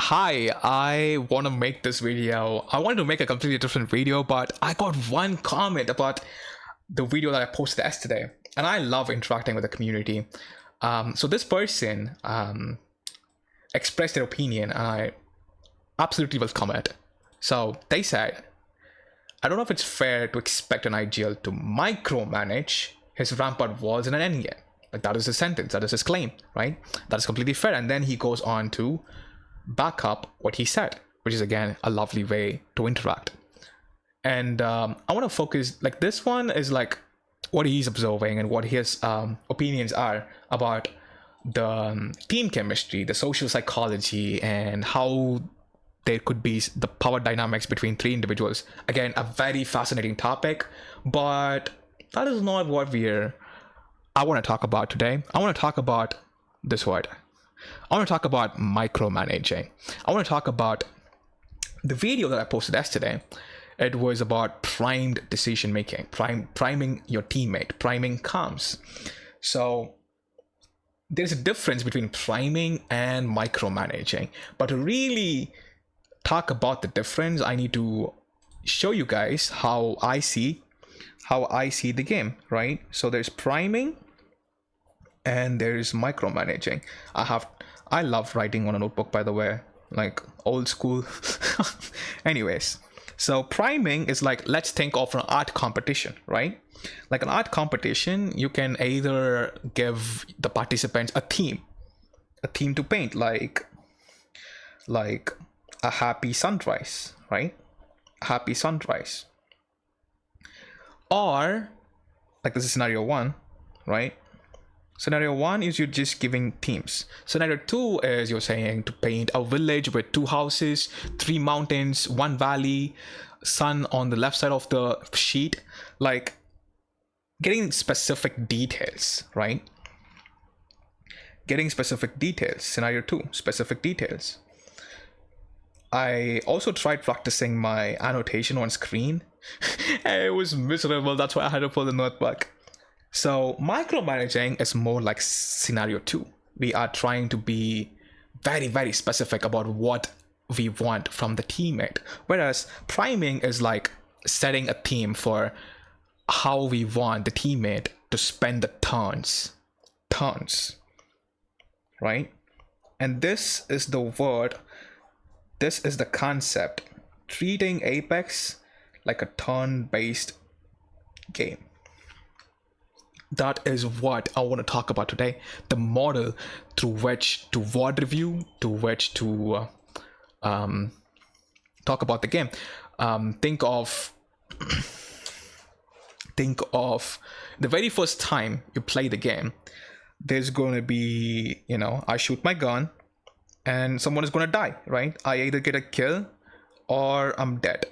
Hi, I want to make this video. I wanted to make a completely different video, but I got one comment about the video that I posted yesterday, and I love interacting with the community. So this person expressed their opinion, and I absolutely will comment. So they said, I don't know if it's fair to expect an IGL to micromanage his rampart walls in an endgame. Like, that is his sentence, that is his claim, right? That is completely fair. And then he goes on to back up what he said, which is again a lovely way to interact. And I want to focus, like, this one is like what he's observing and what his opinions are about the team chemistry, the social psychology, and how there could be the power dynamics between three individuals. Again, a very fascinating topic, but that is not what I want to talk about today. I want to talk about this word. I want to talk about micromanaging. I want to talk about the video that I posted yesterday. It was about primed decision making, priming your teammate, priming comms. So there's a difference between priming and micromanaging. But to really talk about the difference, I need to show you guys how I see the game, right? So there's priming and there's micromanaging. I love writing on a notebook, by the way, like old school. Anyways, so priming is like, let's think of an art competition, right? Like an art competition, you can either give the participants a theme to paint, like a happy sunrise, right? A happy sunrise. Or like, this is scenario one, right? Scenario one is you're just giving themes. Scenario two is you're saying to paint a village with 2 houses, 3 mountains, 1 valley, sun on the left side of the sheet, like getting specific details, right? Getting specific details. Scenario two, specific details. I also tried practicing my annotation on screen. It was miserable. That's why I had to pull the notebook. So micromanaging is more like scenario two. We are trying to be very, very specific about what we want from the teammate. Whereas priming is like setting a theme for how we want the teammate to spend the turns, right? And this is the word, this is the concept, treating Apex like a turn-based game. That is what I want to talk about today. The model through which to VOD review, to which to talk about the game. Think of the very first time you play the game. There's going to be, I shoot my gun and someone is going to die, right? I either get a kill or I'm dead,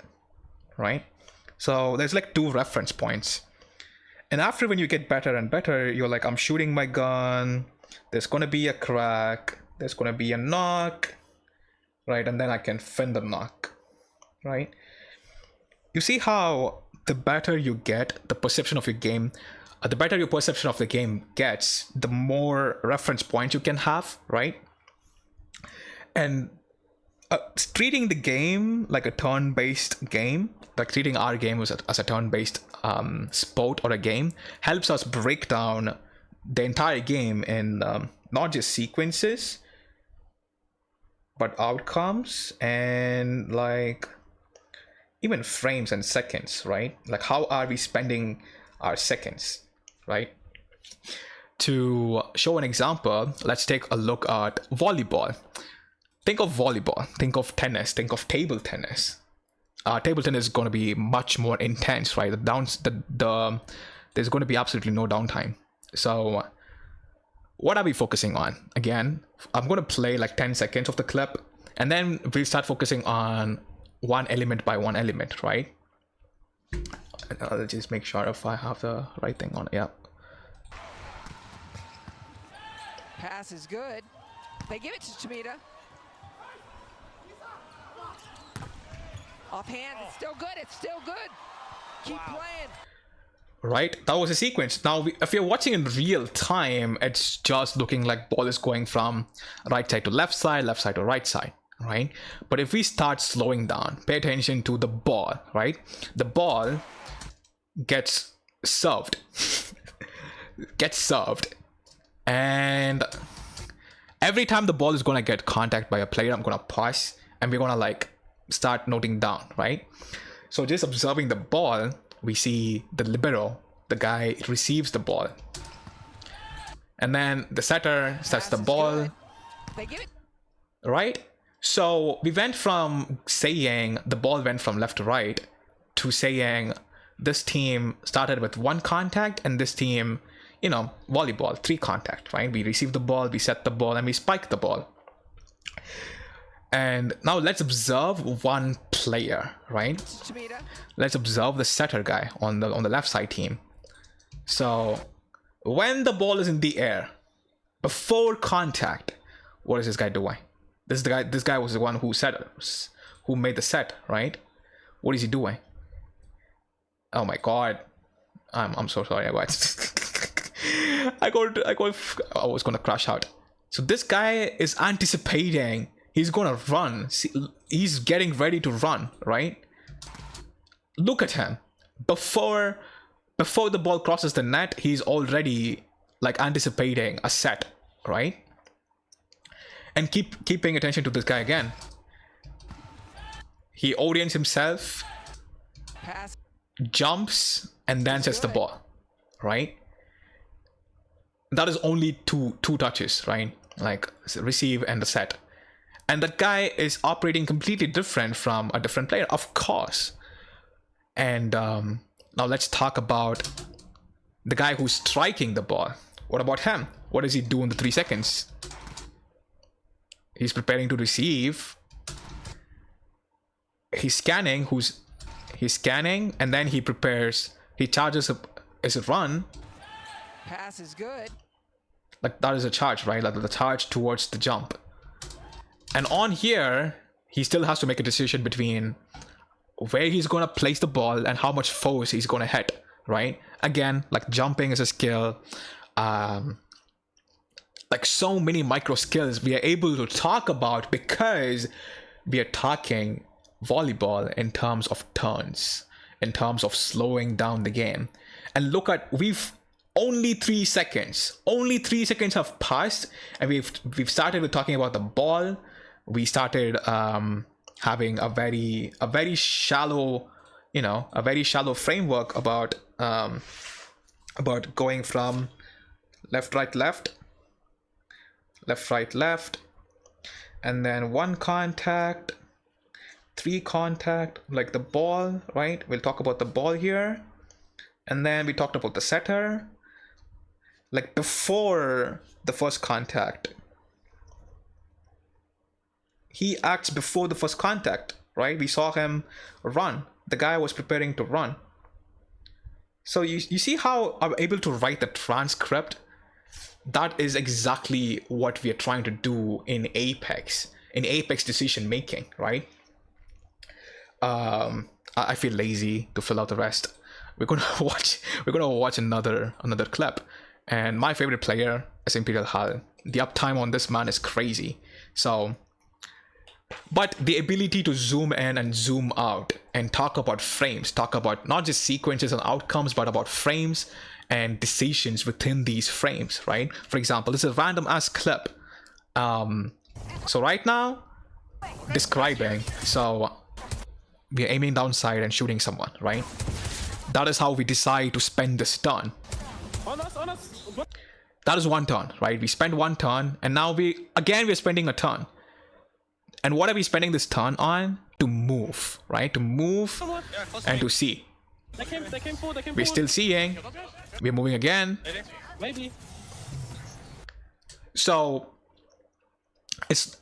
right? So there's like 2 reference points. And after, when you get better and better, you're like, I'm shooting my gun, there's going to be a crack, there's going to be a knock, right? And then I can fin the knock, right? You see how the better you get, the perception of your game, the better your perception of the game gets, the more reference points you can have, right? And treating the game like a turn-based game, like treating our game as a turn-based sport or a game, helps us break down the entire game in not just sequences, but outcomes and like even frames and seconds, right? Like, how are we spending our seconds, right? To show an example, let's take a look at volleyball. Think of volleyball, think of tennis, think of table tennis. Table tennis is going to be much more intense, right? There's going to be absolutely no downtime. So what are we focusing on? Again, I'm going to play like 10 seconds of the clip, and then we'll start focusing on one element by one element, right? I'll just make sure if I have the right thing on. Yeah. Pass is good. They give it to Chamita. Offhand, it's still good, it's still good. Keep playing. Right, that was a sequence. Now, if you're watching in real time, it's just looking like ball is going from right side to left side to right side, right? But if we start slowing down, pay attention to the ball, right? The ball gets served, and every time the ball is gonna get contact by a player, I'm gonna pause and we're gonna like start noting down, right? So just observing the ball, we see the libero, the guy receives the ball, and then the setter sets the ball, right? So we went from saying the ball went from left to right to saying this team started with 1 contact and this team, you know, volleyball, 3 contact, right? We receive the ball, we set the ball, and we spike the ball. And now let's observe one player, right? Let's observe the setter guy on the left side team. So when the ball is in the air, before contact, what is this guy doing? This guy was the one who who made the set, right? What is he doing? Oh my god. I'm so sorry. I was gonna crash out. So this guy is anticipating. He's gonna run. See, he's getting ready to run, right? Look at him. Before the ball crosses the net, he's already like anticipating a set, right? And keep paying attention to this guy again. He orients himself, jumps, and then sets the ball, right? That is only two touches, right? Like receive and the set. And that guy is operating completely different from a different player, of course. And now let's talk about the guy who's striking the ball. What about him? What does he do in the 3 seconds? He's preparing to receive. He's scanning. He's scanning, and then he prepares. He charges as a run. Pass is good. Like that is a charge, right? Like the charge towards the jump. And on here, he still has to make a decision between where he's gonna place the ball and how much force he's gonna hit, right? Again, like jumping is a skill. Like so many micro skills we are able to talk about because we are talking volleyball in terms of turns, in terms of slowing down the game. And look at, we've only 3 seconds have passed, and we've started with talking about the ball. We started having a very shallow, you know, a very shallow framework about going from left right left, and then 1 contact, 3 contact, like the ball, right? We'll talk about the ball here, and then we talked about the setter, like before the first contact. He acts before the first contact, right? We saw him run. The guy was preparing to run. So you see how I'm able to write the transcript? That is exactly what we are trying to do in Apex decision making, right? I feel lazy to fill out the rest. We're gonna watch another clip. And my favorite player is Imperial Hull. The uptime on this man is crazy. So, but the ability to zoom in and zoom out and talk about frames, talk about not just sequences and outcomes, but about frames and decisions within these frames, right? For example, this is a random ass clip. So right now, describing, so we're aiming downside and shooting someone, right? That is how we decide to spend this turn. That is 1 turn, right? We spend 1 turn, and now we're spending a turn. And what are we spending this turn on? To move, right? To move and to see. We're still seeing. We're moving again. Maybe. So it's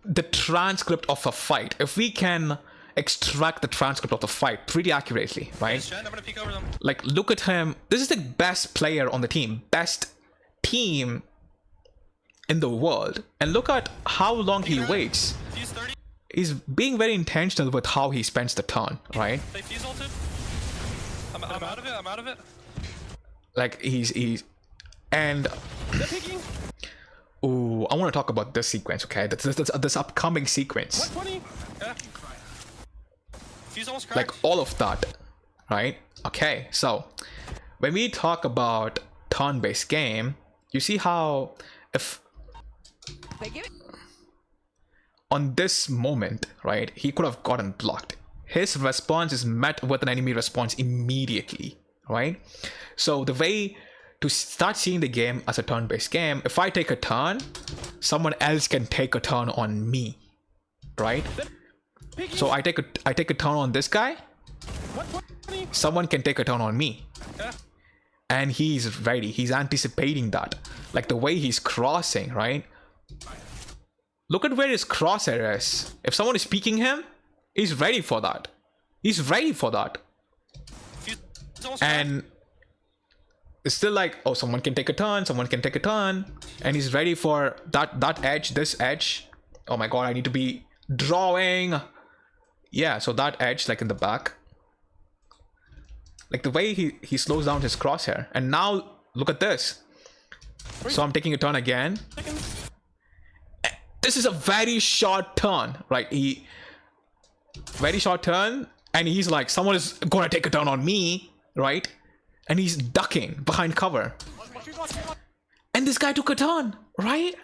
the transcript of a fight. If we can extract the transcript of the fight pretty accurately, right? Like, look at him. This is the best player on the team, best team in the world, and look at how long he waits. He's being very intentional with how he spends the turn, right? I'm out of it. Like he's and Ooh, I want to talk about this sequence, okay? This upcoming sequence. 120. Yeah. Fuse almost Like cracked. all of that, right? Okay, so when we talk about turn-based game, you see how if They give it. on this moment, right, he could have gotten blocked. His response is met with an enemy response immediately, right? So the way to start seeing the game as a turn-based game, if I take a turn, someone else can take a turn on me, right? So I take a turn on this guy, 120. someone can take a turn on me. Yeah. And he's ready, he's anticipating that. Like the way he's crossing, right? Look at where his crosshair is. If someone is peeking him, he's ready for that. He's ready for that. Fuse almost cracked. And it's still like, oh, someone can take a turn, someone can take a turn, and he's ready for that edge, this edge. Oh my god, I need to be drawing. Yeah, so that edge, like in the back, like the way he slows down his crosshair. And now look at this. So I'm taking a turn again. This is a very short turn, right? Very short turn, and he's like, someone is gonna take a turn on me, right? And he's ducking behind cover. And this guy took a turn, right?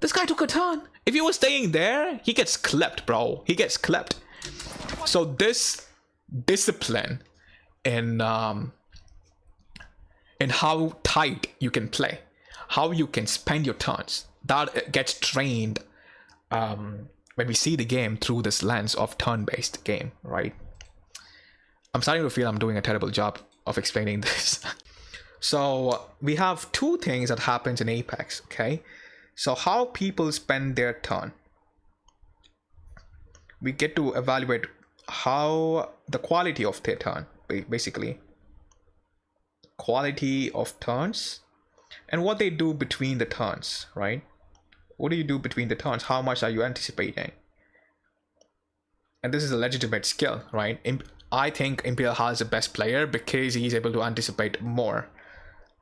This guy took a turn. If he was staying there, he gets clipped, bro. He gets clipped. So this discipline in how tight you can play, how you can spend your turns, that gets trained when we see the game through this lens of turn-based game, right? I'm starting to feel I'm doing a terrible job of explaining this. So we have two things that happens in Apex, okay? So how people spend their turn. We get to evaluate how the quality of their turn, basically. Quality of turns and what they do between the turns, right? What do you do between the turns? How much are you anticipating? And this is a legitimate skill, right? I think Imperial has the best player because he's able to anticipate more.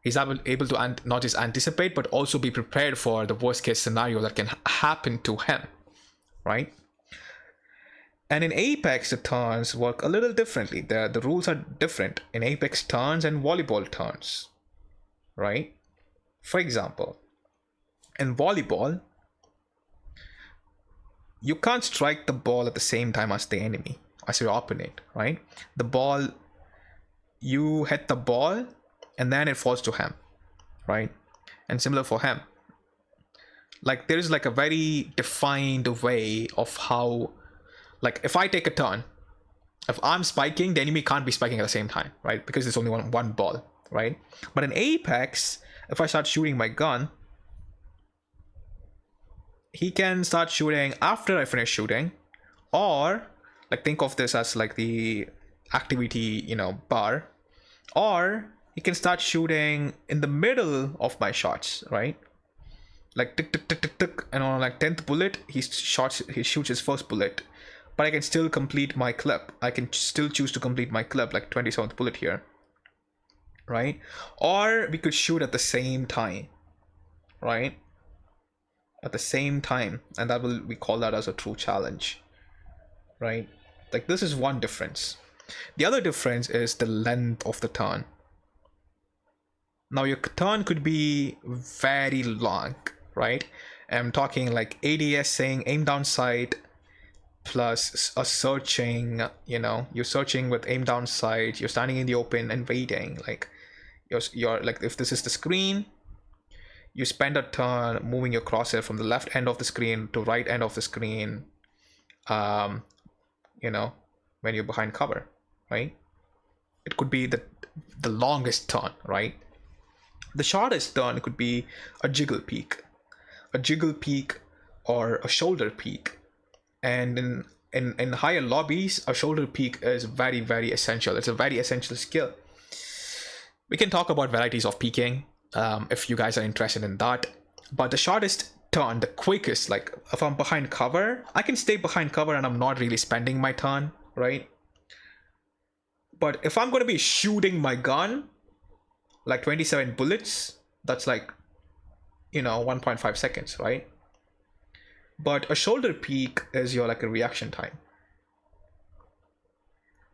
He's able to not just anticipate, but also be prepared for the worst case scenario that can happen to him, right? And in Apex, the turns work a little differently. The rules are different in Apex turns and volleyball turns, right? For example, in volleyball, you can't strike the ball at the same time as the enemy, as your opponent, right? The ball, you hit the ball and then it falls to him, right? And similar for him. Like there is like a very defined way of how, like if I take a turn, if I'm spiking, the enemy can't be spiking at the same time, right? Because there's only one ball, right? But in Apex, if I start shooting my gun, he can start shooting after I finish shooting, or like think of this as like the activity, you know, bar, or he can start shooting in the middle of my shots, right? Like tick tick tick tick tick, and on like 10th bullet he shoots his first bullet, but I can still complete my clip. I can still choose to complete my clip, like 27th bullet here, right? Or we could shoot at the same time, right? At the same time, and that will, we call that as a true challenge, right? Like this is one difference. The other difference is the length of the turn. Now your turn could be very long, right? I'm talking like ADS saying aim down sight plus a searching, you know, you're searching with aim down sight, you're standing in the open and waiting. Like you're like, if this is the screen, you spend a turn moving your crosshair from the left end of the screen to right end of the screen, you know, when you're behind cover, right? It could be the longest turn, right? The shortest turn could be a jiggle peek or a shoulder peek. And in higher lobbies, a shoulder peek is very, very essential. It's a very essential skill. We can talk about varieties of peeking if you guys are interested in that. But the shortest turn, the quickest, like if I'm behind cover, I can stay behind cover and I'm not really spending my turn, right? But if I'm going to be shooting my gun, like 27 bullets, that's like 1.5 seconds, right? But a shoulder peak is your like a reaction time,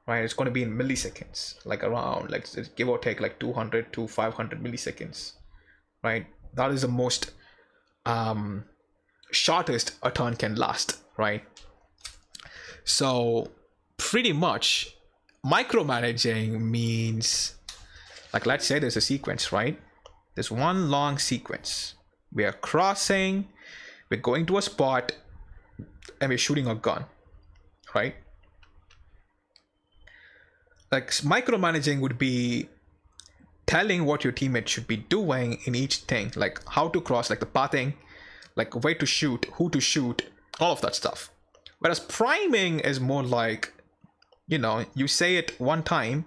right? It's going to be in milliseconds, like around like give or take like 200 to 500 milliseconds, right? That is the most shortest a turn can last, right? So pretty much micromanaging means, like, let's say there's a sequence, right? There's one long sequence. We are crossing, we're going to a spot, and we're shooting a gun, right? Like, micromanaging would be telling what your teammate should be doing in each thing, like how to cross, like the pathing, like where to shoot, who to shoot, all of that stuff. Whereas priming is more like, you say it one time,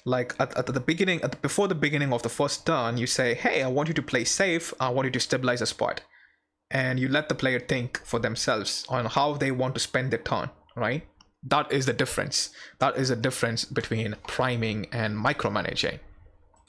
like at the beginning, before the beginning of the first turn, you say, hey, I want you to play safe, I want you to stabilize a spot, and you let the player think for themselves on how they want to spend their turn, right? That is the difference between priming and micromanaging.